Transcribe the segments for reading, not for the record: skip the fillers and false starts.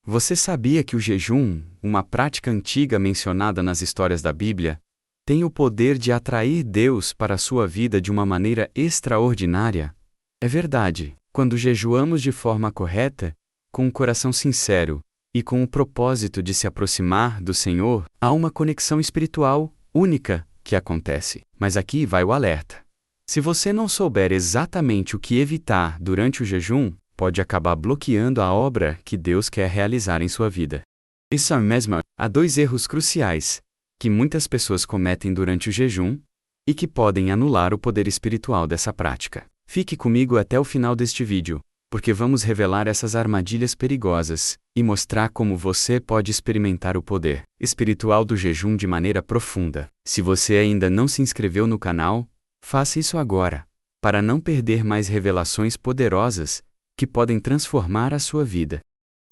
Você sabia que o jejum, uma prática antiga mencionada nas histórias da Bíblia, tem o poder de atrair Deus para a sua vida de uma maneira extraordinária? É verdade. Quando jejuamos de forma correta, com um coração sincero e com o propósito de se aproximar do Senhor, há uma conexão espiritual única que acontece. Mas aqui vai o alerta. Se você não souber exatamente o que evitar durante o jejum, pode acabar bloqueando a obra que Deus quer realizar em sua vida. Isso mesmo, há 2 erros cruciais que muitas pessoas cometem durante o jejum e que podem anular o poder espiritual dessa prática. Fique comigo até o final deste vídeo, porque vamos revelar essas armadilhas perigosas e mostrar como você pode experimentar o poder espiritual do jejum de maneira profunda. Se você ainda não se inscreveu no canal, faça isso agora, para não perder mais revelações poderosas que podem transformar a sua vida.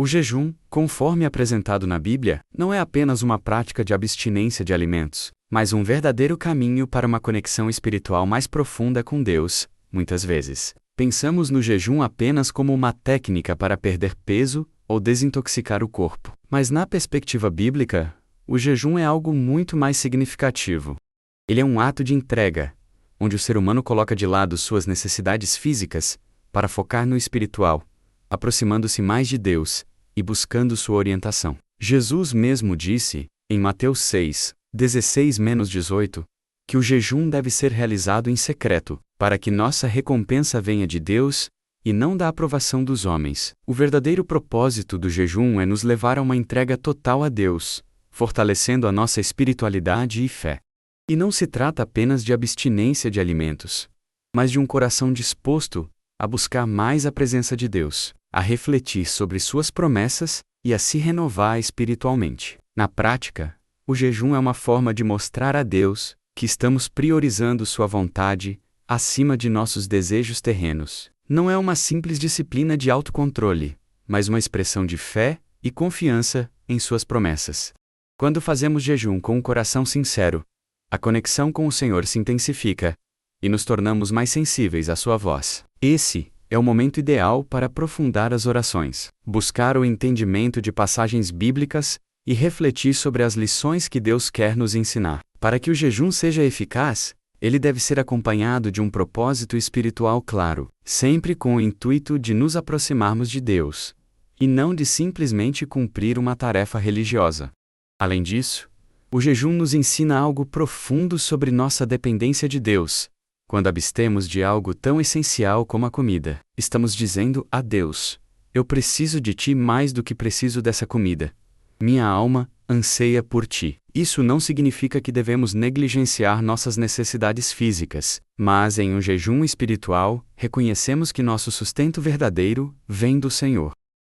O jejum, conforme apresentado na Bíblia, não é apenas uma prática de abstinência de alimentos, mas um verdadeiro caminho para uma conexão espiritual mais profunda com Deus. Muitas vezes, pensamos no jejum apenas como uma técnica para perder peso ou desintoxicar o corpo. Mas na perspectiva bíblica, o jejum é algo muito mais significativo. Ele é um ato de entrega, onde o ser humano coloca de lado suas necessidades físicas para focar no espiritual, aproximando-se mais de Deus e buscando sua orientação. Jesus mesmo disse, em Mateus 6, 16-18, que o jejum deve ser realizado em secreto, para que nossa recompensa venha de Deus e não da aprovação dos homens. O verdadeiro propósito do jejum é nos levar a uma entrega total a Deus, fortalecendo a nossa espiritualidade e fé. E não se trata apenas de abstinência de alimentos, mas de um coração disposto a buscar mais a presença de Deus, a refletir sobre suas promessas e a se renovar espiritualmente. Na prática, o jejum é uma forma de mostrar a Deus que estamos priorizando sua vontade acima de nossos desejos terrenos. Não é uma simples disciplina de autocontrole, mas uma expressão de fé e confiança em suas promessas. Quando fazemos jejum com um coração sincero, a conexão com o Senhor se intensifica e nos tornamos mais sensíveis à sua voz. Esse é o momento ideal para aprofundar as orações, buscar o entendimento de passagens bíblicas e refletir sobre as lições que Deus quer nos ensinar. Para que o jejum seja eficaz, ele deve ser acompanhado de um propósito espiritual claro, sempre com o intuito de nos aproximarmos de Deus, e não de simplesmente cumprir uma tarefa religiosa. Além disso, o jejum nos ensina algo profundo sobre nossa dependência de Deus. Quando abstemos de algo tão essencial como a comida, estamos dizendo a Deus: eu preciso de ti mais do que preciso dessa comida. Minha alma anseia por ti. Isso não significa que devemos negligenciar nossas necessidades físicas, mas em um jejum espiritual, reconhecemos que nosso sustento verdadeiro vem do Senhor.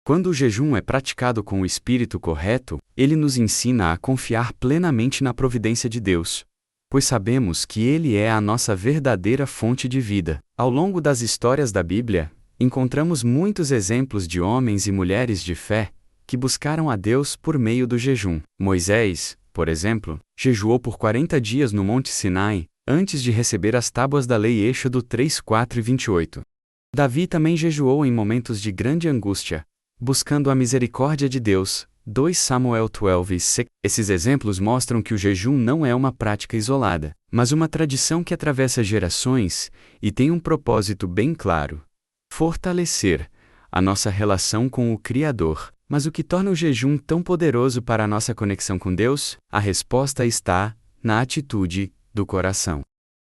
Quando o jejum é praticado com o espírito correto, ele nos ensina a confiar plenamente na providência de Deus, pois sabemos que Ele é a nossa verdadeira fonte de vida. Ao longo das histórias da Bíblia, encontramos muitos exemplos de homens e mulheres de fé que buscaram a Deus por meio do jejum. Moisés, por exemplo, jejuou por 40 dias no Monte Sinai, antes de receber as tábuas da lei Êxodo 3, 4 e 28. Davi também jejuou em momentos de grande angústia, buscando a misericórdia de Deus. 2 Samuel 12, 6. Esses exemplos mostram que o jejum não é uma prática isolada, mas uma tradição que atravessa gerações e tem um propósito bem claro: fortalecer a nossa relação com o Criador. Mas o que torna o jejum tão poderoso para a nossa conexão com Deus? A resposta está na atitude do coração.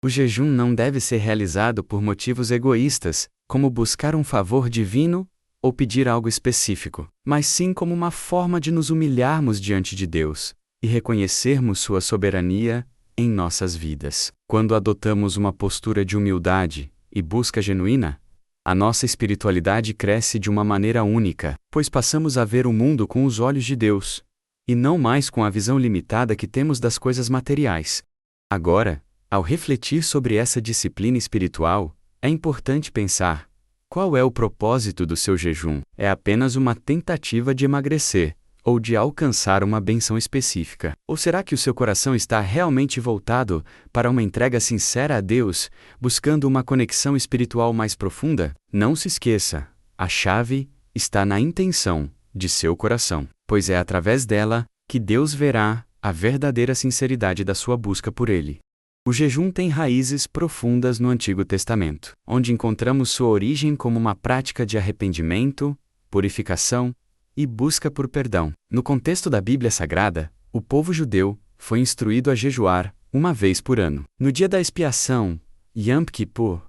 O jejum não deve ser realizado por motivos egoístas, como buscar um favor divino ou pedir algo específico, mas sim como uma forma de nos humilharmos diante de Deus e reconhecermos sua soberania em nossas vidas. Quando adotamos uma postura de humildade e busca genuína, a nossa espiritualidade cresce de uma maneira única, pois passamos a ver o mundo com os olhos de Deus, e não mais com a visão limitada que temos das coisas materiais. Agora, ao refletir sobre essa disciplina espiritual, é importante pensar: qual é o propósito do seu jejum? É apenas uma tentativa de emagrecer, ou de alcançar uma bênção específica? Ou será que o seu coração está realmente voltado para uma entrega sincera a Deus, buscando uma conexão espiritual mais profunda? Não se esqueça, a chave está na intenção de seu coração, pois é através dela que Deus verá a verdadeira sinceridade da sua busca por Ele. O jejum tem raízes profundas no Antigo Testamento, onde encontramos sua origem como uma prática de arrependimento, purificação e busca por perdão. No contexto da Bíblia Sagrada, o povo judeu foi instruído a jejuar uma vez por ano, no dia da expiação, Yom Kippur,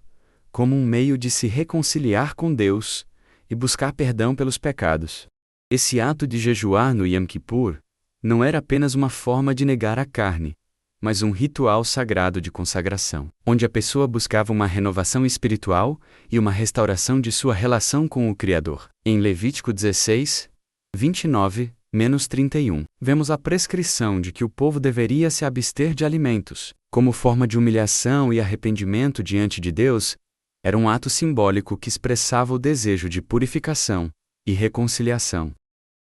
como um meio de se reconciliar com Deus e buscar perdão pelos pecados. Esse ato de jejuar no Yom Kippur não era apenas uma forma de negar a carne, mas um ritual sagrado de consagração, onde a pessoa buscava uma renovação espiritual e uma restauração de sua relação com o Criador. Em Levítico 16, 29-31, vemos a prescrição de que o povo deveria se abster de alimentos, como forma de humilhação e arrependimento diante de Deus. Era um ato simbólico que expressava o desejo de purificação e reconciliação.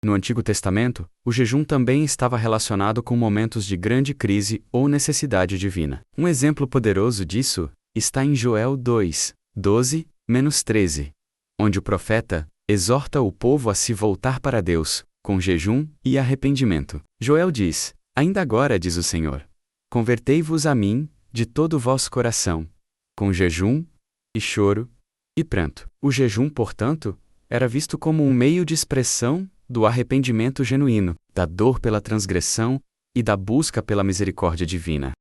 No Antigo Testamento, o jejum também estava relacionado com momentos de grande crise ou necessidade divina. Um exemplo poderoso disso está em Joel 2, 12-13, onde o profeta exorta o povo a se voltar para Deus, com jejum e arrependimento. Joel diz: Ainda agora, diz o Senhor, convertei-vos a mim de todo o vosso coração, com jejum e choro e pranto. O jejum, portanto, era visto como um meio de expressão do arrependimento genuíno, da dor pela transgressão e da busca pela misericórdia divina.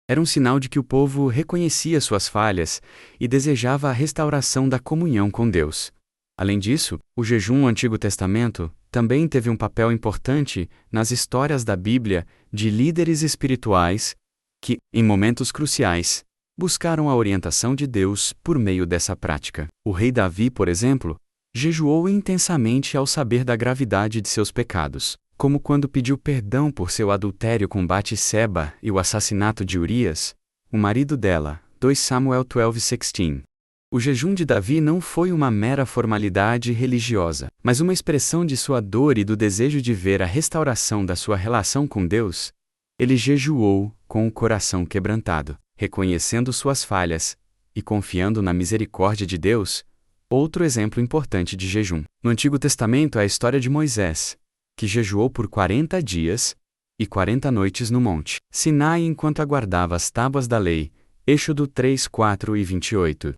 Era um sinal de que o povo reconhecia suas falhas e desejava a restauração da comunhão com Deus. Além disso, o jejum no Antigo Testamento também teve um papel importante nas histórias da Bíblia de líderes espirituais que, em momentos cruciais, buscaram a orientação de Deus por meio dessa prática. O rei Davi, por exemplo, jejuou intensamente ao saber da gravidade de seus pecados, como quando pediu perdão por seu adultério com Batseba e o assassinato de Urias, o marido dela, 2 Samuel 12:16. O jejum de Davi não foi uma mera formalidade religiosa, mas uma expressão de sua dor e do desejo de ver a restauração da sua relação com Deus. Ele jejuou com o coração quebrantado, reconhecendo suas falhas e confiando na misericórdia de Deus. Outro exemplo importante de jejum. No Antigo Testamento é a história de Moisés, que jejuou por 40 dias e 40 noites no monte Sinai enquanto aguardava as tábuas da lei, Êxodo 3, 4 e 28.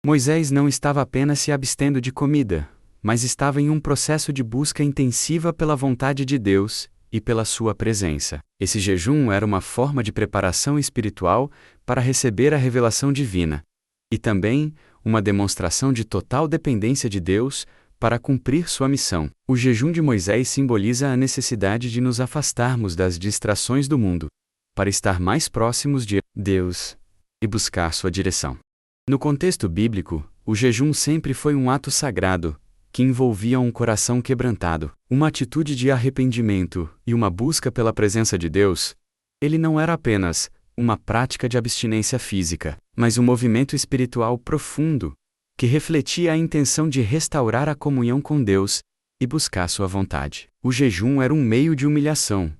Moisés não estava apenas se abstendo de comida, mas estava em um processo de busca intensiva pela vontade de Deus e pela sua presença. Esse jejum era uma forma de preparação espiritual para receber a revelação divina, e também uma demonstração de total dependência de Deus para cumprir sua missão. O jejum de Moisés simboliza a necessidade de nos afastarmos das distrações do mundo, para estar mais próximos de Deus e buscar sua direção. No contexto bíblico, o jejum sempre foi um ato sagrado, que envolvia um coração quebrantado, uma atitude de arrependimento e uma busca pela presença de Deus. Ele não era apenas uma prática de abstinência física, mas um movimento espiritual profundo, que refletia a intenção de restaurar a comunhão com Deus e buscar sua vontade. O jejum era um meio de humilhação,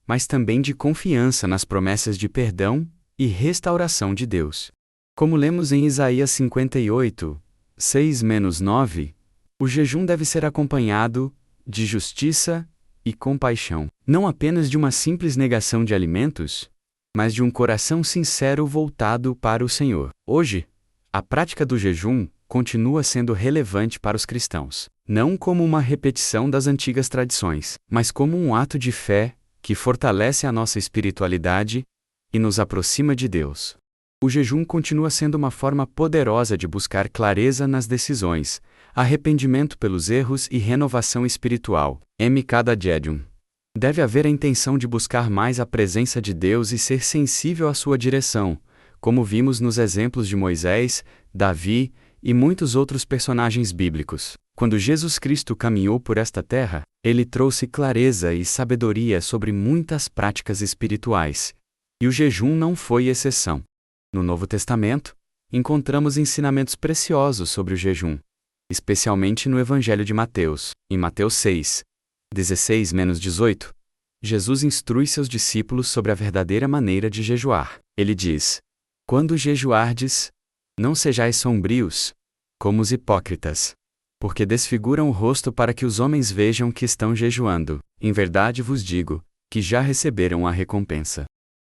mas também de confiança nas promessas de perdão e restauração de Deus. Como lemos em Isaías 58, 6-9, o jejum deve ser acompanhado de justiça e compaixão, não apenas de uma simples negação de alimentos, mas de um coração sincero voltado para o Senhor. Hoje, a prática do jejum continua sendo relevante para os cristãos, não como uma repetição das antigas tradições, mas como um ato de fé que fortalece a nossa espiritualidade e nos aproxima de Deus. O jejum continua sendo uma forma poderosa de buscar clareza nas decisões, arrependimento pelos erros e renovação espiritual. Cada Jedium. Deve haver a intenção de buscar mais a presença de Deus e ser sensível à sua direção, como vimos nos exemplos de Moisés, Davi e muitos outros personagens bíblicos. Quando Jesus Cristo caminhou por esta terra, ele trouxe clareza e sabedoria sobre muitas práticas espirituais, e o jejum não foi exceção. No Novo Testamento, encontramos ensinamentos preciosos sobre o jejum, especialmente no Evangelho de Mateus. Em Mateus 6, 16-18, Jesus instrui seus discípulos sobre a verdadeira maneira de jejuar. Ele diz: Quando jejuardes, não sejais sombrios, como os hipócritas, porque desfiguram o rosto para que os homens vejam que estão jejuando. Em verdade vos digo, que já receberam a recompensa.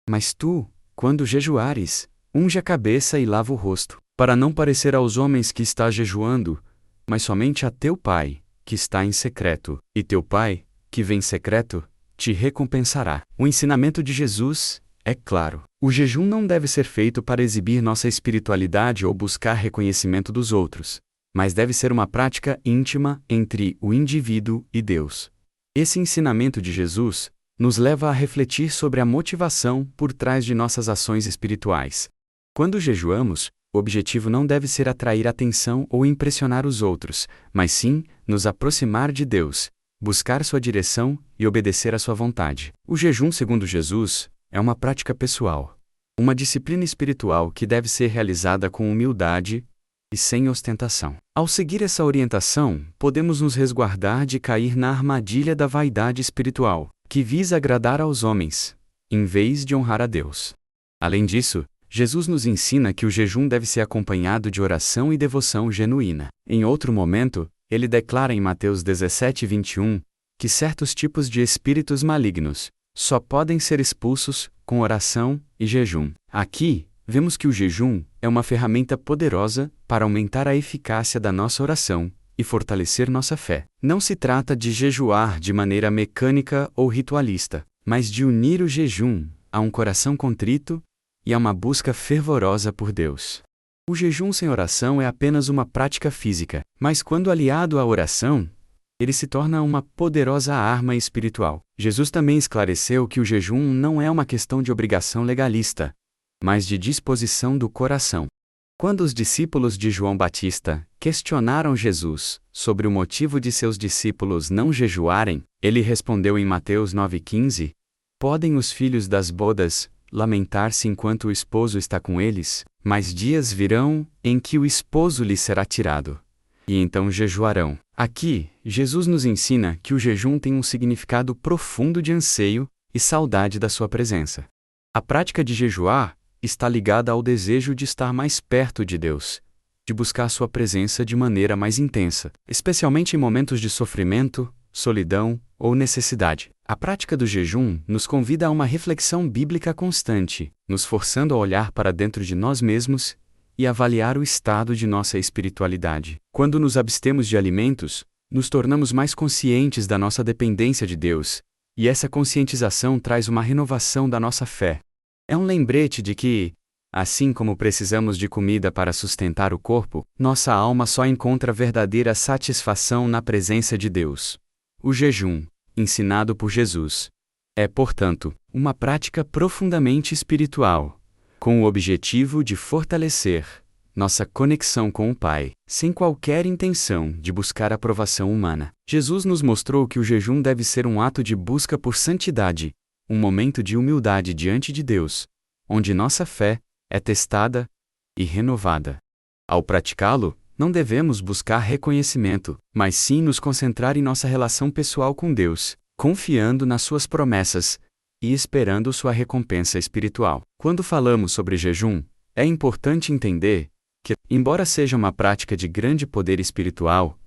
Mas tu, quando jejuares, unge a cabeça e lava o rosto, para não parecer aos homens que estás jejuando, mas somente a teu Pai, que está em secreto, e teu Pai, que vem em secreto, te recompensará. O ensinamento de Jesus é claro. O jejum não deve ser feito para exibir nossa espiritualidade ou buscar reconhecimento dos outros, mas deve ser uma prática íntima entre o indivíduo e Deus. Esse ensinamento de Jesus nos leva a refletir sobre a motivação por trás de nossas ações espirituais. Quando jejuamos, o objetivo não deve ser atrair atenção ou impressionar os outros, mas sim nos aproximar de Deus, buscar sua direção e obedecer à sua vontade. O jejum, segundo Jesus, é uma prática pessoal, uma disciplina espiritual que deve ser realizada com humildade e sem ostentação. Ao seguir essa orientação, podemos nos resguardar de cair na armadilha da vaidade espiritual, que visa agradar aos homens, em vez de honrar a Deus. Além disso, Jesus nos ensina que o jejum deve ser acompanhado de oração e devoção genuína. Em outro momento, ele declara em Mateus 17:21 que certos tipos de espíritos malignos só podem ser expulsos com oração e jejum. Aqui, vemos que o jejum é uma ferramenta poderosa para aumentar a eficácia da nossa oração e fortalecer nossa fé. Não se trata de jejuar de maneira mecânica ou ritualista, mas de unir o jejum a um coração contrito e a uma busca fervorosa por Deus. O jejum sem oração é apenas uma prática física, mas quando aliado à oração, ele se torna uma poderosa arma espiritual. Jesus também esclareceu que o jejum não é uma questão de obrigação legalista, mas de disposição do coração. Quando os discípulos de João Batista questionaram Jesus sobre o motivo de seus discípulos não jejuarem, ele respondeu em Mateus 9:15: Podem os filhos das bodas lamentar-se enquanto o esposo está com eles, mas dias virão em que o esposo lhes será tirado, e então jejuarão. Aqui, Jesus nos ensina que o jejum tem um significado profundo de anseio e saudade da sua presença. A prática de jejuar está ligada ao desejo de estar mais perto de Deus, de buscar sua presença de maneira mais intensa, especialmente em momentos de sofrimento, solidão ou necessidade. A prática do jejum nos convida a uma reflexão bíblica constante, nos forçando a olhar para dentro de nós mesmos e avaliar o estado de nossa espiritualidade. Quando nos abstemos de alimentos, nos tornamos mais conscientes da nossa dependência de Deus, e essa conscientização traz uma renovação da nossa fé. É um lembrete de que, assim como precisamos de comida para sustentar o corpo, nossa alma só encontra verdadeira satisfação na presença de Deus. O jejum, ensinado por Jesus, é, portanto, uma prática profundamente espiritual, com o objetivo de fortalecer nossa conexão com o Pai, sem qualquer intenção de buscar aprovação humana. Jesus nos mostrou que o jejum deve ser um ato de busca por santidade, um momento de humildade diante de Deus, onde nossa fé é testada e renovada. Ao praticá-lo, não devemos buscar reconhecimento, mas sim nos concentrar em nossa relação pessoal com Deus, confiando nas suas promessas e esperando sua recompensa espiritual. Quando falamos sobre jejum, é importante entender que, embora seja uma prática de grande poder espiritual,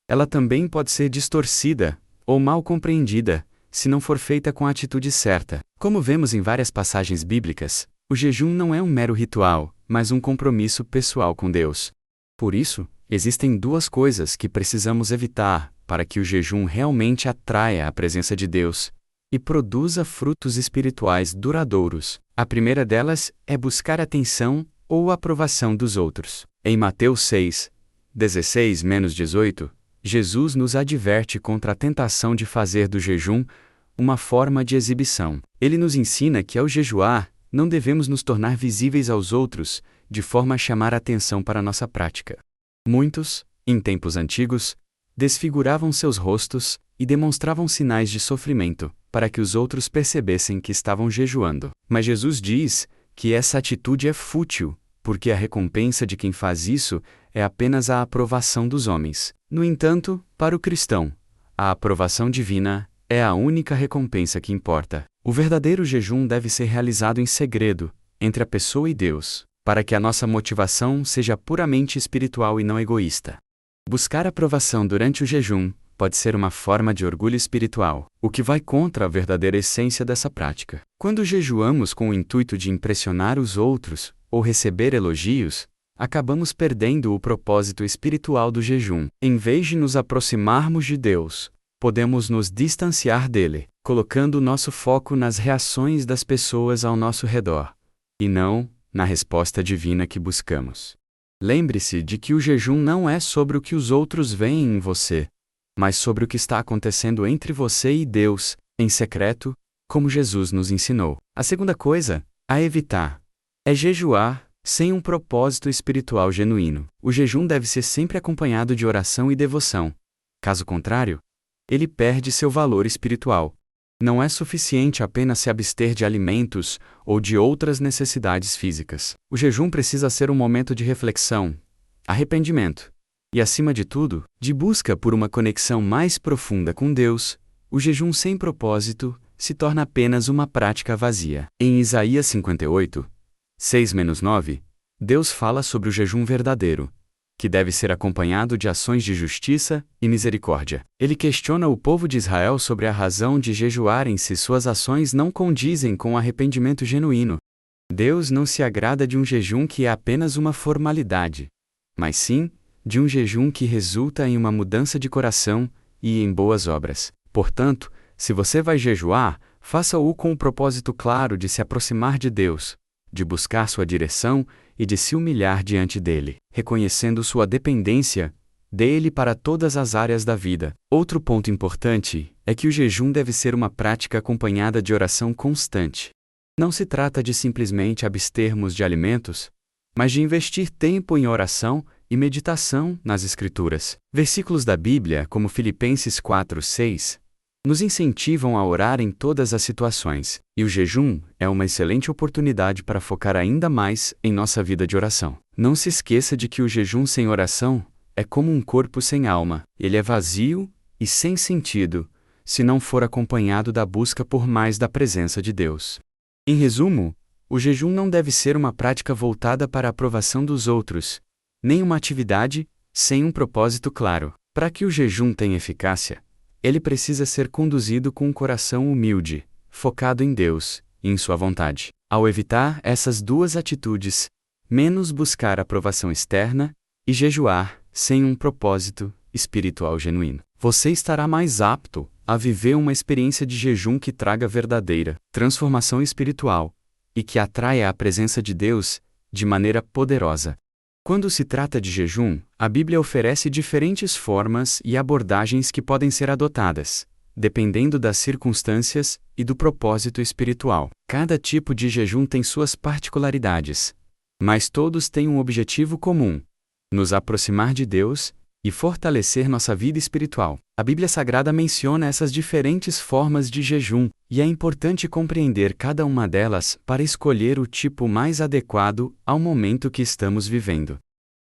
ela também pode ser distorcida ou mal compreendida se não for feita com a atitude certa. Como vemos em várias passagens bíblicas, o jejum não é um mero ritual, mas um compromisso pessoal com Deus. Por isso, existem duas coisas que precisamos evitar para que o jejum realmente atraia a presença de Deus e produza frutos espirituais duradouros. A primeira delas é buscar atenção ou aprovação dos outros. Em Mateus 6:16-18, Jesus nos adverte contra a tentação de fazer do jejum uma forma de exibição. Ele nos ensina que ao jejuar, não devemos nos tornar visíveis aos outros, de forma a chamar a atenção para nossa prática. Muitos, em tempos antigos, desfiguravam seus rostos e demonstravam sinais de sofrimento, para que os outros percebessem que estavam jejuando. Mas Jesus diz que essa atitude é fútil, porque a recompensa de quem faz isso é apenas a aprovação dos homens. No entanto, para o cristão, a aprovação divina é a única recompensa que importa. O verdadeiro jejum deve ser realizado em segredo, entre a pessoa e Deus, para que a nossa motivação seja puramente espiritual e não egoísta. Buscar aprovação durante o jejum pode ser uma forma de orgulho espiritual, o que vai contra a verdadeira essência dessa prática. Quando jejuamos com o intuito de impressionar os outros ou receber elogios, acabamos perdendo o propósito espiritual do jejum. Em vez de nos aproximarmos de Deus, podemos nos distanciar dele, colocando nosso foco nas reações das pessoas ao nosso redor, e não na resposta divina que buscamos. Lembre-se de que o jejum não é sobre o que os outros veem em você, mas sobre o que está acontecendo entre você e Deus, em secreto, como Jesus nos ensinou. A segunda coisa a evitar é jejuar sem um propósito espiritual genuíno. O jejum deve ser sempre acompanhado de oração e devoção. Caso contrário, ele perde seu valor espiritual. Não é suficiente apenas se abster de alimentos ou de outras necessidades físicas. O jejum precisa ser um momento de reflexão, arrependimento e, acima de tudo, de busca por uma conexão mais profunda com Deus. O jejum sem propósito se torna apenas uma prática vazia. Em Isaías 58, 6-9, Deus fala sobre o jejum verdadeiro, que deve ser acompanhado de ações de justiça e misericórdia. Ele questiona o povo de Israel sobre a razão de jejuarem se suas ações não condizem com o arrependimento genuíno. Deus não se agrada de um jejum que é apenas uma formalidade, mas sim de um jejum que resulta em uma mudança de coração e em boas obras. Portanto, se você vai jejuar, faça-o com o propósito claro de se aproximar de Deus, de buscar sua direção e de se humilhar diante dele, reconhecendo sua dependência dele para todas as áreas da vida. Outro ponto importante é que o jejum deve ser uma prática acompanhada de oração constante. Não se trata de simplesmente abstermos de alimentos, mas de investir tempo em oração e meditação nas Escrituras. Versículos da Bíblia, como Filipenses 4:6, nos incentivam a orar em todas as situações, e o jejum é uma excelente oportunidade para focar ainda mais em nossa vida de oração. Não se esqueça de que o jejum sem oração é como um corpo sem alma. Ele é vazio e sem sentido, se não for acompanhado da busca por mais da presença de Deus. Em resumo, o jejum não deve ser uma prática voltada para a aprovação dos outros, nem uma atividade sem um propósito claro. Para que o jejum tenha eficácia, ele precisa ser conduzido com um coração humilde, focado em Deus e em sua vontade. Ao evitar essas duas atitudes, menos buscar aprovação externa e jejuar sem um propósito espiritual genuíno, você estará mais apto a viver uma experiência de jejum que traga verdadeira transformação espiritual e que atraia a presença de Deus de maneira poderosa. Quando se trata de jejum, a Bíblia oferece diferentes formas e abordagens que podem ser adotadas, dependendo das circunstâncias e do propósito espiritual. Cada tipo de jejum tem suas particularidades, mas todos têm um objetivo comum: nos aproximar de Deus e fortalecer nossa vida espiritual. A Bíblia Sagrada menciona essas diferentes formas de jejum, e é importante compreender cada uma delas para escolher o tipo mais adequado ao momento que estamos vivendo.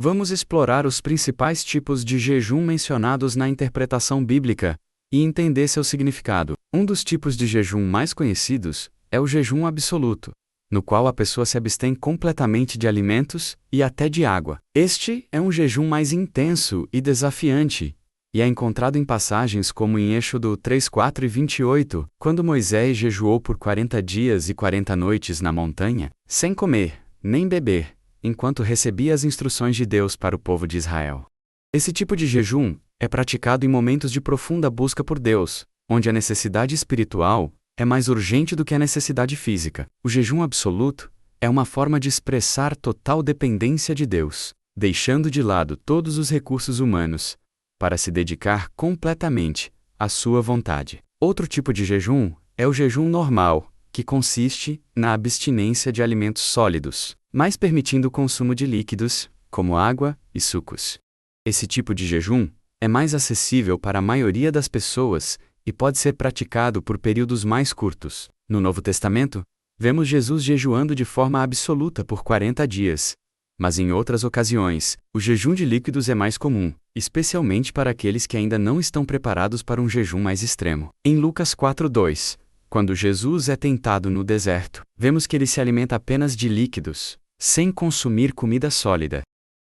Vamos explorar os principais tipos de jejum mencionados na interpretação bíblica e entender seu significado. Um dos tipos de jejum mais conhecidos é o jejum absoluto, no qual a pessoa se abstém completamente de alimentos e até de água. Este é um jejum mais intenso e desafiante, e é encontrado em passagens como em Êxodo 3:4 e 28, quando Moisés jejuou por 40 dias e 40 noites na montanha, sem comer, nem beber, enquanto recebia as instruções de Deus para o povo de Israel. Esse tipo de jejum é praticado em momentos de profunda busca por Deus, onde a necessidade espiritual é mais urgente do que a necessidade física. O jejum absoluto é uma forma de expressar total dependência de Deus, deixando de lado todos os recursos humanos, para se dedicar completamente à sua vontade. Outro tipo de jejum é o jejum normal, que consiste na abstinência de alimentos sólidos, mas permitindo o consumo de líquidos, como água e sucos. Esse tipo de jejum é mais acessível para a maioria das pessoas e pode ser praticado por períodos mais curtos. No Novo Testamento, vemos Jesus jejuando de forma absoluta por 40 dias, mas em outras ocasiões, o jejum de líquidos é mais comum, especialmente para aqueles que ainda não estão preparados para um jejum mais extremo. Em Lucas 4:2, quando Jesus é tentado no deserto, vemos que ele se alimenta apenas de líquidos, sem consumir comida sólida.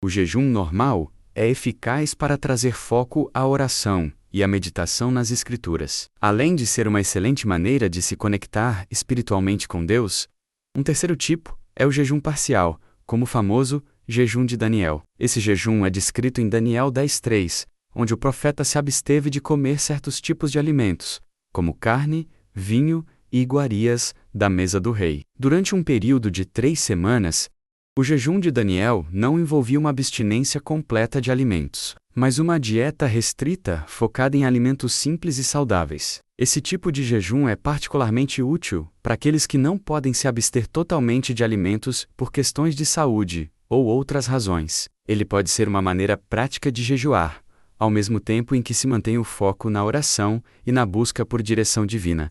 O jejum normal é eficaz para trazer foco à oração e à meditação nas Escrituras. Além de ser uma excelente maneira de se conectar espiritualmente com Deus, um terceiro tipo é o jejum parcial, como o famoso jejum de Daniel. Esse jejum é descrito em Daniel 10:3, onde o profeta se absteve de comer certos tipos de alimentos, como carne, vinho e iguarias da mesa do rei. Durante um período de 3 semanas, o jejum de Daniel não envolvia uma abstinência completa de alimentos, mas uma dieta restrita focada em alimentos simples e saudáveis. Esse tipo de jejum é particularmente útil para aqueles que não podem se abster totalmente de alimentos por questões de saúde ou outras razões. Ele pode ser uma maneira prática de jejuar, ao mesmo tempo em que se mantém o foco na oração e na busca por direção divina.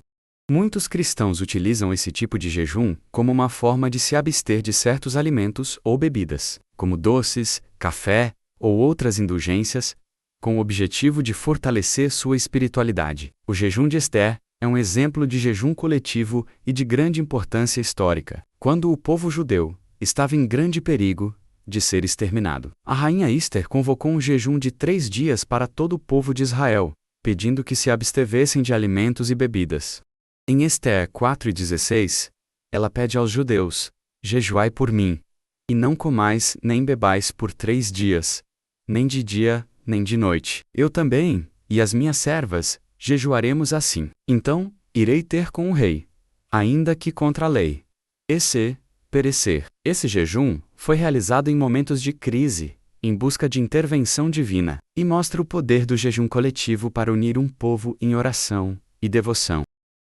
Muitos cristãos utilizam esse tipo de jejum como uma forma de se abster de certos alimentos ou bebidas, como doces, café ou outras indulgências, com o objetivo de fortalecer sua espiritualidade. O jejum de Ester é um exemplo de jejum coletivo e de grande importância histórica, quando o povo judeu estava em grande perigo de ser exterminado. A rainha Ester convocou um jejum de 3 dias para todo o povo de Israel, pedindo que se abstevessem de alimentos e bebidas. Em Ester 4:16, ela pede aos judeus: jejuai por mim, e não comais nem bebais por 3 dias, nem de dia, nem de noite. Eu também, e as minhas servas, jejuaremos assim. Então, irei ter com o rei, ainda que contra a lei. E se perecer. Esse jejum foi realizado em momentos de crise, em busca de intervenção divina, e mostra o poder do jejum coletivo para unir um povo em oração e devoção.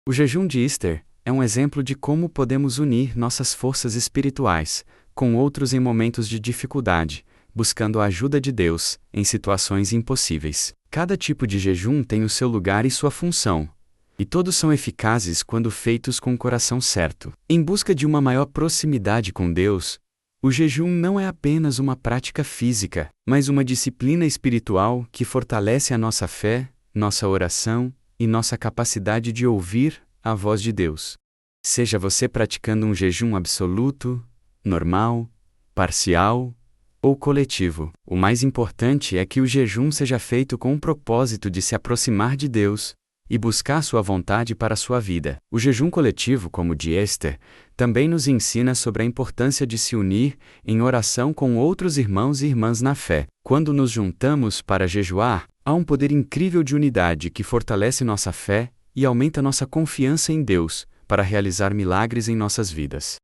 O jejum de Ester é um exemplo de como podemos unir nossas forças espirituais com outros em momentos de dificuldade, buscando a ajuda de Deus em situações impossíveis. Cada tipo de jejum tem o seu lugar e sua função, e todos são eficazes quando feitos com o coração certo. Em busca de uma maior proximidade com Deus, o jejum não é apenas uma prática física, mas uma disciplina espiritual que fortalece a nossa fé, nossa oração e nossa capacidade de ouvir a voz de Deus. Seja você praticando um jejum absoluto, normal, parcial ou coletivo, o mais importante é que o jejum seja feito com o propósito de se aproximar de Deus e buscar sua vontade para a sua vida. O jejum coletivo, como o de Ester, também nos ensina sobre a importância de se unir em oração com outros irmãos e irmãs na fé. Quando nos juntamos para jejuar, há um poder incrível de unidade que fortalece nossa fé e aumenta nossa confiança em Deus para realizar milagres em nossas vidas.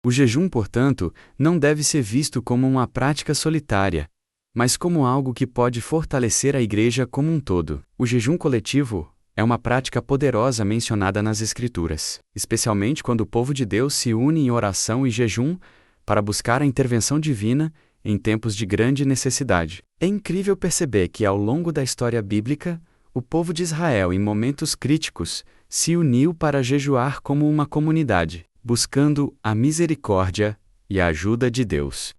O jejum, portanto, não deve ser visto como uma prática solitária, mas como algo que pode fortalecer a igreja como um todo. O jejum coletivo é uma prática poderosa mencionada nas Escrituras, especialmente quando o povo de Deus se une em oração e jejum para buscar a intervenção divina em tempos de grande necessidade. É incrível perceber que, ao longo da história bíblica, o povo de Israel, em momentos críticos, se uniu para jejuar como uma comunidade, buscando a misericórdia e a ajuda de Deus.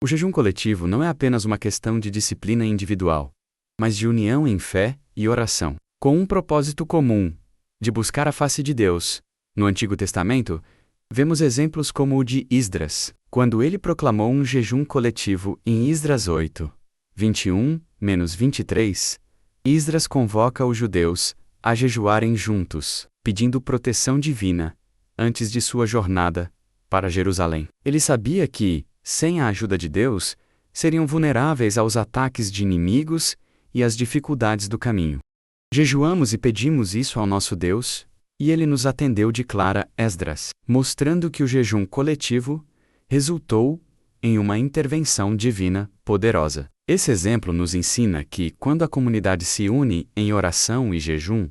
O jejum coletivo não é apenas uma questão de disciplina individual, mas de união em fé e oração, com um propósito comum, de buscar a face de Deus. No Antigo Testamento, vemos exemplos como o de Esdras, quando ele proclamou um jejum coletivo em Esdras 8, 21-23, Esdras convoca os judeus a jejuarem juntos, pedindo proteção divina, antes de sua jornada para Jerusalém. Ele sabia que, sem a ajuda de Deus, seriam vulneráveis aos ataques de inimigos e às dificuldades do caminho. Jejuamos e pedimos isso ao nosso Deus, e Ele nos atendeu, declara Esdras, mostrando que o jejum coletivo resultou em uma intervenção divina poderosa. Esse exemplo nos ensina que, quando a comunidade se une em oração e jejum,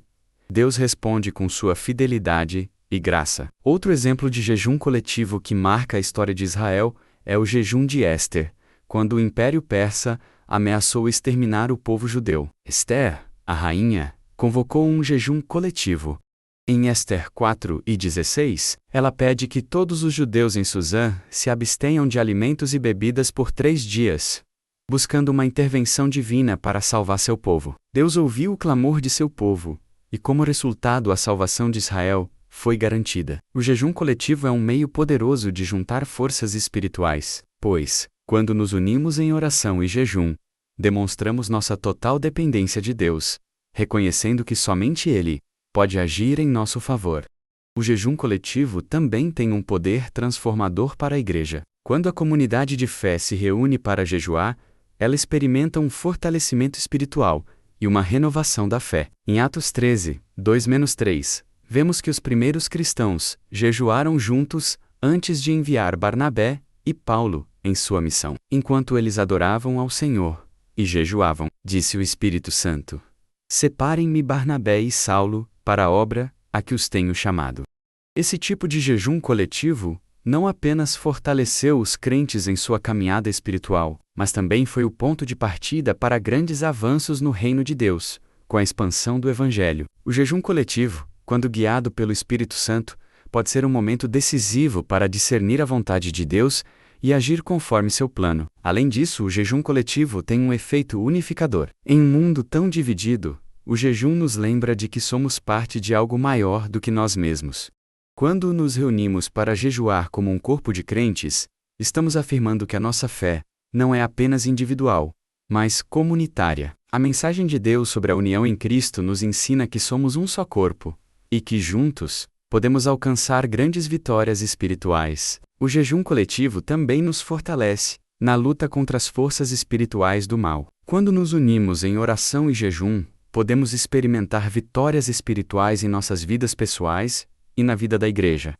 Deus responde com sua fidelidade e graça. Outro exemplo de jejum coletivo que marca a história de Israel é o jejum de Ester, quando o Império Persa ameaçou exterminar o povo judeu. Ester, a rainha, convocou um jejum coletivo. Em Ester 4:16, ela pede que todos os judeus em Suzã se abstenham de alimentos e bebidas por 3 dias, buscando uma intervenção divina para salvar seu povo. Deus ouviu o clamor de seu povo, e como resultado a salvação de Israel foi garantida. O jejum coletivo é um meio poderoso de juntar forças espirituais, pois, quando nos unimos em oração e jejum, demonstramos nossa total dependência de Deus, reconhecendo que somente Ele pode agir em nosso favor. O jejum coletivo também tem um poder transformador para a igreja. Quando a comunidade de fé se reúne para jejuar, ela experimenta um fortalecimento espiritual e uma renovação da fé. Em Atos 13, 2-3, vemos que os primeiros cristãos jejuaram juntos antes de enviar Barnabé e Paulo em sua missão. Enquanto eles adoravam ao Senhor e jejuavam, disse o Espírito Santo: "Separem-me Barnabé e Saulo para a obra a que os tenho chamado." Esse tipo de jejum coletivo não apenas fortaleceu os crentes em sua caminhada espiritual, mas também foi o ponto de partida para grandes avanços no reino de Deus, com a expansão do Evangelho. O jejum coletivo, quando guiado pelo Espírito Santo, pode ser um momento decisivo para discernir a vontade de Deus e agir conforme seu plano. Além disso, o jejum coletivo tem um efeito unificador. Em um mundo tão dividido, o jejum nos lembra de que somos parte de algo maior do que nós mesmos. Quando nos reunimos para jejuar como um corpo de crentes, estamos afirmando que a nossa fé não é apenas individual, mas comunitária. A mensagem de Deus sobre a união em Cristo nos ensina que somos um só corpo, e que juntos podemos alcançar grandes vitórias espirituais. O jejum coletivo também nos fortalece na luta contra as forças espirituais do mal. Quando nos unimos em oração e jejum, podemos experimentar vitórias espirituais em nossas vidas pessoais e na vida da igreja.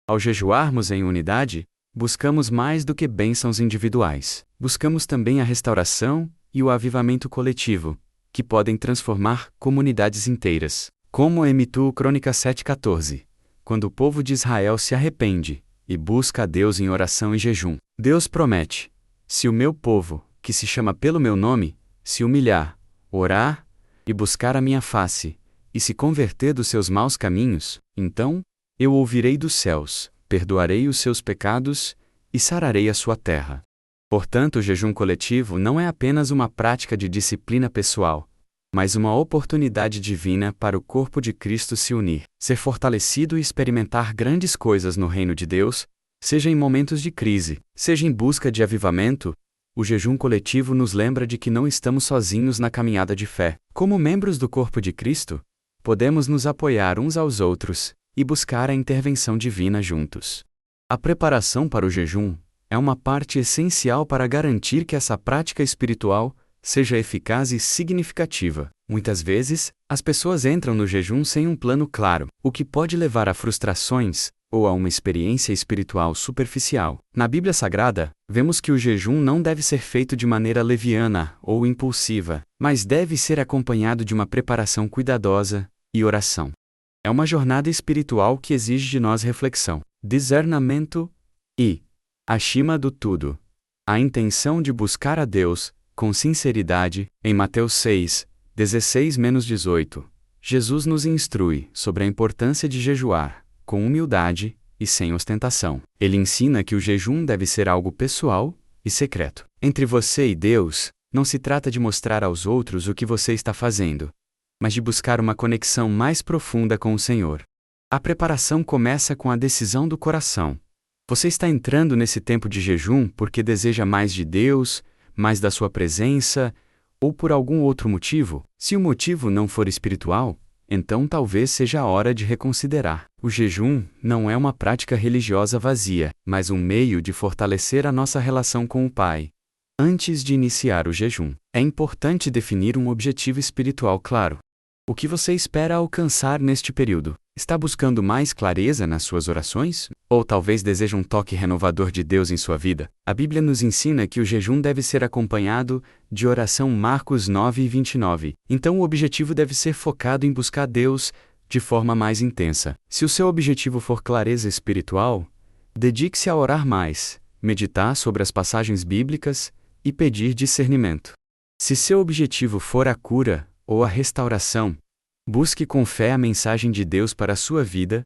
Ao jejuarmos em unidade, buscamos mais do que bênçãos individuais. Buscamos também a restauração e o avivamento coletivo, que podem transformar comunidades inteiras. Como em Crônicas 7:14, quando o povo de Israel se arrepende e busca a Deus em oração e jejum, Deus promete: "Se o meu povo, que se chama pelo meu nome, se humilhar, orar e buscar a minha face, e se converter dos seus maus caminhos, então eu ouvirei dos céus, perdoarei os seus pecados e sararei a sua terra." Portanto, o jejum coletivo não é apenas uma prática de disciplina pessoal, mas uma oportunidade divina para o corpo de Cristo se unir, ser fortalecido e experimentar grandes coisas no reino de Deus, seja em momentos de crise, seja em busca de avivamento. O jejum coletivo nos lembra de que não estamos sozinhos na caminhada de fé. Como membros do corpo de Cristo, podemos nos apoiar uns aos outros e buscar a intervenção divina juntos. A preparação para o jejum é uma parte essencial para garantir que essa prática espiritual seja eficaz e significativa. Muitas vezes, as pessoas entram no jejum sem um plano claro, o que pode levar a frustrações ou a uma experiência espiritual superficial. Na Bíblia Sagrada, vemos que o jejum não deve ser feito de maneira leviana ou impulsiva, mas deve ser acompanhado de uma preparação cuidadosa e oração. É uma jornada espiritual que exige de nós reflexão, discernimento e, acima do tudo, a intenção de buscar a Deus com sinceridade. Em Mateus 6, 16-18, Jesus nos instrui sobre a importância de jejuar com humildade e sem ostentação. Ele ensina que o jejum deve ser algo pessoal e secreto. Entre você e Deus, não se trata de mostrar aos outros o que você está fazendo, mas de buscar uma conexão mais profunda com o Senhor. A preparação começa com a decisão do coração. Você está entrando nesse tempo de jejum porque deseja mais de Deus, mais da sua presença, ou por algum outro motivo? Se o motivo não for espiritual, então talvez seja a hora de reconsiderar. O jejum não é uma prática religiosa vazia, mas um meio de fortalecer a nossa relação com o Pai. Antes de iniciar o jejum, é importante definir um objetivo espiritual claro. O que você espera alcançar neste período? Está buscando mais clareza nas suas orações? Ou talvez deseja um toque renovador de Deus em sua vida? A Bíblia nos ensina que o jejum deve ser acompanhado de oração. Marcos 9:29. Então o objetivo deve ser focado em buscar Deus de forma mais intensa. Se o seu objetivo for clareza espiritual, dedique-se a orar mais, meditar sobre as passagens bíblicas e pedir discernimento. Se seu objetivo for a cura ou a restauração, busque com fé a mensagem de Deus para a sua vida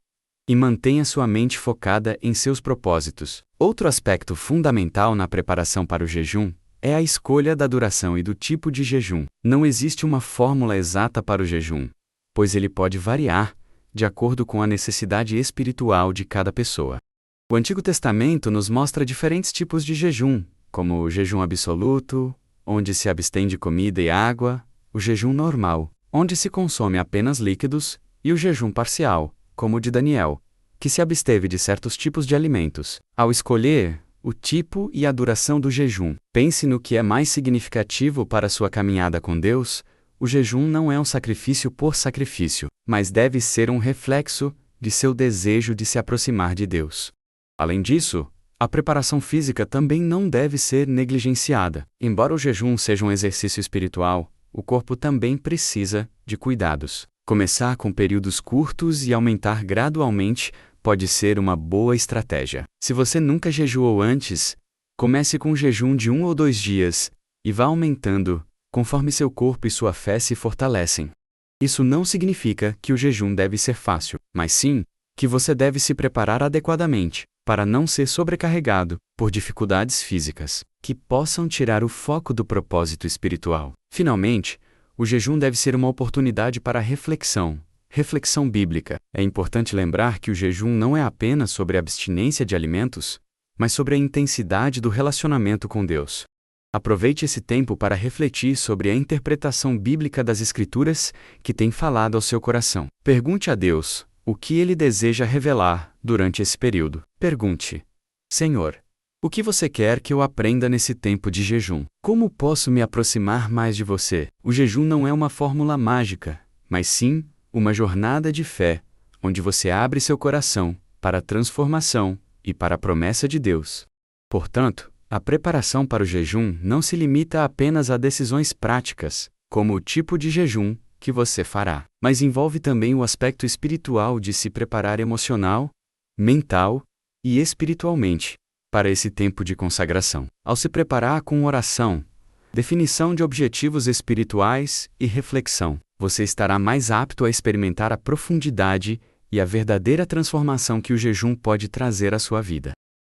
e mantenha sua mente focada em seus propósitos. Outro aspecto fundamental na preparação para o jejum é a escolha da duração e do tipo de jejum. Não existe uma fórmula exata para o jejum, pois ele pode variar de acordo com a necessidade espiritual de cada pessoa. O Antigo Testamento nos mostra diferentes tipos de jejum, como o jejum absoluto, onde se abstém de comida e água, o jejum normal, onde se consome apenas líquidos, e o jejum parcial, como o de Daniel, que se absteve de certos tipos de alimentos. Ao escolher o tipo e a duração do jejum, pense no que é mais significativo para sua caminhada com Deus. O jejum não é um sacrifício por sacrifício, mas deve ser um reflexo de seu desejo de se aproximar de Deus. Além disso, a preparação física também não deve ser negligenciada. Embora o jejum seja um exercício espiritual, o corpo também precisa de cuidados. Começar com períodos curtos e aumentar gradualmente pode ser uma boa estratégia. Se você nunca jejuou antes, comece com um jejum de 1 ou 2 dias e vá aumentando conforme seu corpo e sua fé se fortalecem. Isso não significa que o jejum deve ser fácil, mas sim que você deve se preparar adequadamente para não ser sobrecarregado por dificuldades físicas que possam tirar o foco do propósito espiritual. Finalmente, o jejum deve ser uma oportunidade para reflexão bíblica. É importante lembrar que o jejum não é apenas sobre a abstinência de alimentos, mas sobre a intensidade do relacionamento com Deus. Aproveite esse tempo para refletir sobre a interpretação bíblica das Escrituras que tem falado ao seu coração. Pergunte a Deus o que Ele deseja revelar durante esse período. Pergunte: Senhor, o que você quer que eu aprenda nesse tempo de jejum? Como posso me aproximar mais de você? O jejum não é uma fórmula mágica, mas sim uma jornada de fé, onde você abre seu coração para a transformação e para a promessa de Deus. Portanto, a preparação para o jejum não se limita apenas a decisões práticas, como o tipo de jejum que você fará, mas envolve também o aspecto espiritual de se preparar emocional, mental e espiritualmente para esse tempo de consagração. Ao se preparar com oração, definição de objetivos espirituais e reflexão, você estará mais apto a experimentar a profundidade e a verdadeira transformação que o jejum pode trazer à sua vida.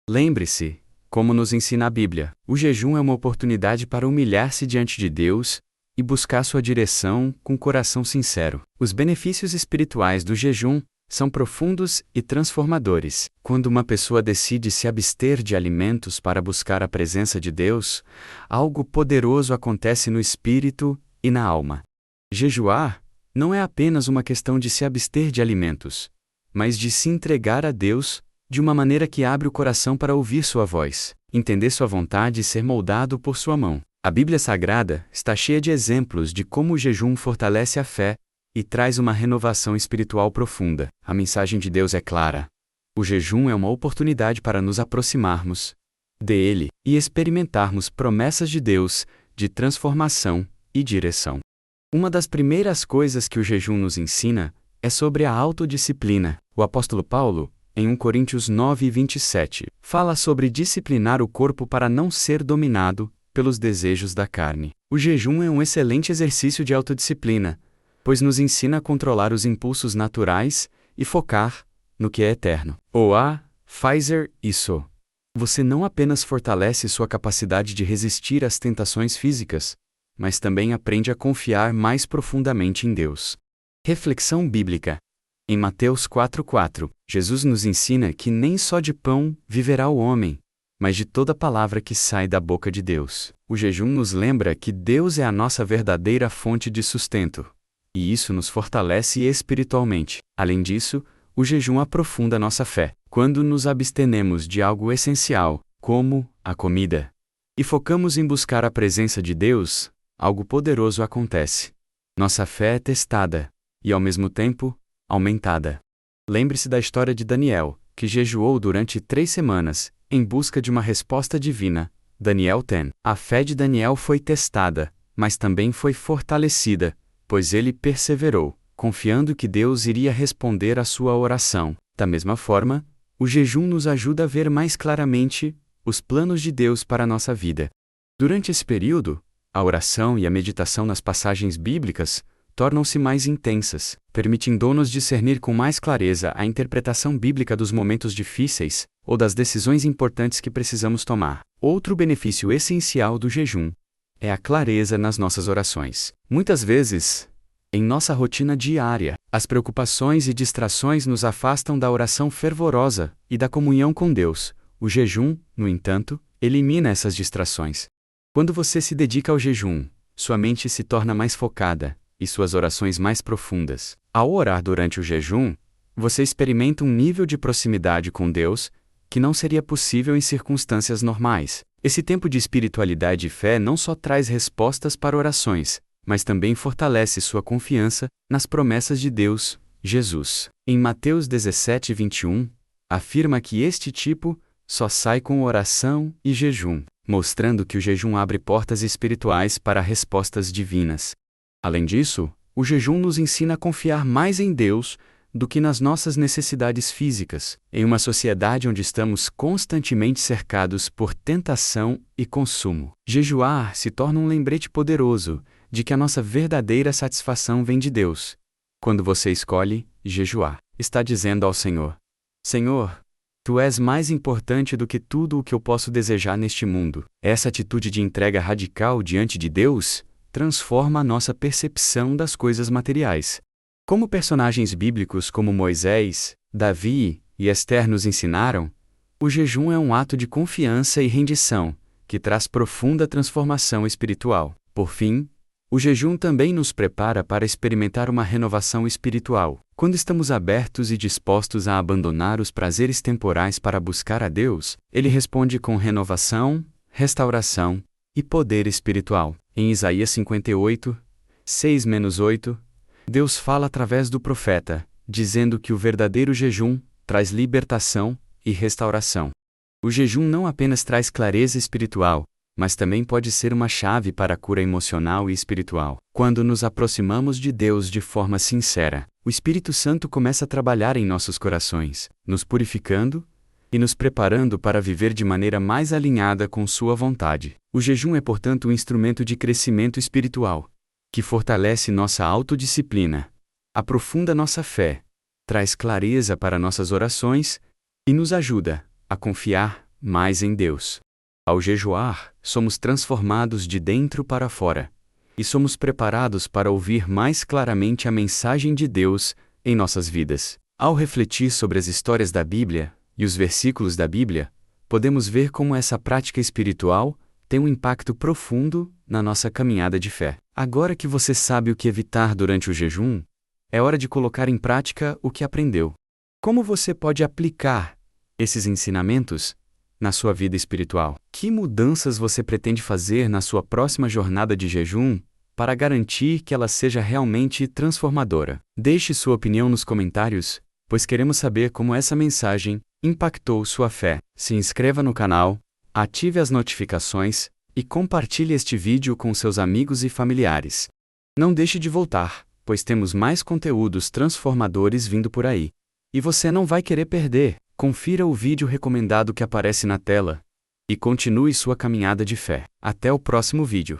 Lembre-se, como nos ensina a Bíblia, o jejum é uma oportunidade para humilhar-se diante de Deus e buscar sua direção com coração sincero. Os benefícios espirituais do jejum são profundos e transformadores. Quando uma pessoa decide se abster de alimentos para buscar a presença de Deus, algo poderoso acontece no espírito e na alma. Jejuar não é apenas uma questão de se abster de alimentos, mas de se entregar a Deus de uma maneira que abre o coração para ouvir sua voz, entender sua vontade e ser moldado por sua mão. A Bíblia Sagrada está cheia de exemplos de como o jejum fortalece a fé e traz uma renovação espiritual profunda. A mensagem de Deus é clara. O jejum é uma oportunidade para nos aproximarmos dele e experimentarmos promessas de Deus de transformação e direção. Uma das primeiras coisas que o jejum nos ensina é sobre a autodisciplina. O apóstolo Paulo, em 1 Coríntios 9:27, fala sobre disciplinar o corpo para não ser dominado pelos desejos da carne. O jejum é um excelente exercício de autodisciplina, pois nos ensina a controlar os impulsos naturais e focar no que é eterno. Fazer isso. Você não apenas fortalece sua capacidade de resistir às tentações físicas, mas também aprende a confiar mais profundamente em Deus. Reflexão bíblica. Em Mateus 4:4, Jesus nos ensina que nem só de pão viverá o homem, mas de toda palavra que sai da boca de Deus. O jejum nos lembra que Deus é a nossa verdadeira fonte de sustento, e isso nos fortalece espiritualmente. Além disso, o jejum aprofunda nossa fé. Quando nos abstenemos de algo essencial, como a comida, e focamos em buscar a presença de Deus, algo poderoso acontece. Nossa fé é testada e, ao mesmo tempo, aumentada. Lembre-se da história de Daniel, que jejuou durante 3 semanas, em busca de uma resposta divina. Daniel 10. A fé de Daniel foi testada, mas também foi fortalecida, pois ele perseverou, confiando que Deus iria responder à sua oração. Da mesma forma, o jejum nos ajuda a ver mais claramente os planos de Deus para a nossa vida. Durante esse período, a oração e a meditação nas passagens bíblicas tornam-se mais intensas, permitindo-nos discernir com mais clareza a interpretação bíblica dos momentos difíceis ou das decisões importantes que precisamos tomar. Outro benefício essencial do jejum é a clareza nas nossas orações. Muitas vezes, em nossa rotina diária, as preocupações e distrações nos afastam da oração fervorosa e da comunhão com Deus. O jejum, no entanto, elimina essas distrações. Quando você se dedica ao jejum, sua mente se torna mais focada e suas orações mais profundas. Ao orar durante o jejum, você experimenta um nível de proximidade com Deus que não seria possível em circunstâncias normais. Esse tempo de espiritualidade e fé não só traz respostas para orações, mas também fortalece sua confiança nas promessas de Deus, Jesus. Em Mateus 17:21, afirma que este tipo só sai com oração e jejum, mostrando que o jejum abre portas espirituais para respostas divinas. Além disso, o jejum nos ensina a confiar mais em Deus do que nas nossas necessidades físicas, em uma sociedade onde estamos constantemente cercados por tentação e consumo. Jejuar se torna um lembrete poderoso de que a nossa verdadeira satisfação vem de Deus. Quando você escolhe jejuar, está dizendo ao Senhor: Senhor, Tu és mais importante do que tudo o que eu posso desejar neste mundo. Essa atitude de entrega radical diante de Deus transforma a nossa percepção das coisas materiais. Como personagens bíblicos como Moisés, Davi e Esther nos ensinaram, o jejum é um ato de confiança e rendição, que traz profunda transformação espiritual. Por fim, o jejum também nos prepara para experimentar uma renovação espiritual. Quando estamos abertos e dispostos a abandonar os prazeres temporais para buscar a Deus, Ele responde com renovação, restauração e poder espiritual. Em Isaías 58, 6-8, Deus fala através do profeta, dizendo que o verdadeiro jejum traz libertação e restauração. O jejum não apenas traz clareza espiritual, mas também pode ser uma chave para a cura emocional e espiritual. Quando nos aproximamos de Deus de forma sincera, o Espírito Santo começa a trabalhar em nossos corações, nos purificando e nos preparando para viver de maneira mais alinhada com Sua vontade. O jejum é, portanto, um instrumento de crescimento espiritual, que fortalece nossa autodisciplina, aprofunda nossa fé, traz clareza para nossas orações e nos ajuda a confiar mais em Deus. Ao jejuar, somos transformados de dentro para fora e somos preparados para ouvir mais claramente a mensagem de Deus em nossas vidas. Ao refletir sobre as histórias da Bíblia e os versículos da Bíblia, podemos ver como essa prática espiritual tem um impacto profundo na nossa caminhada de fé. Agora que você sabe o que evitar durante o jejum, é hora de colocar em prática o que aprendeu. Como você pode aplicar esses ensinamentos na sua vida espiritual? Que mudanças você pretende fazer na sua próxima jornada de jejum para garantir que ela seja realmente transformadora? Deixe sua opinião nos comentários, pois queremos saber como essa mensagem impactou sua fé. Se inscreva no canal, ative as notificações e compartilhe este vídeo com seus amigos e familiares. Não deixe de voltar, pois temos mais conteúdos transformadores vindo por aí. E você não vai querer perder. Confira o vídeo recomendado que aparece na tela e continue sua caminhada de fé. Até o próximo vídeo.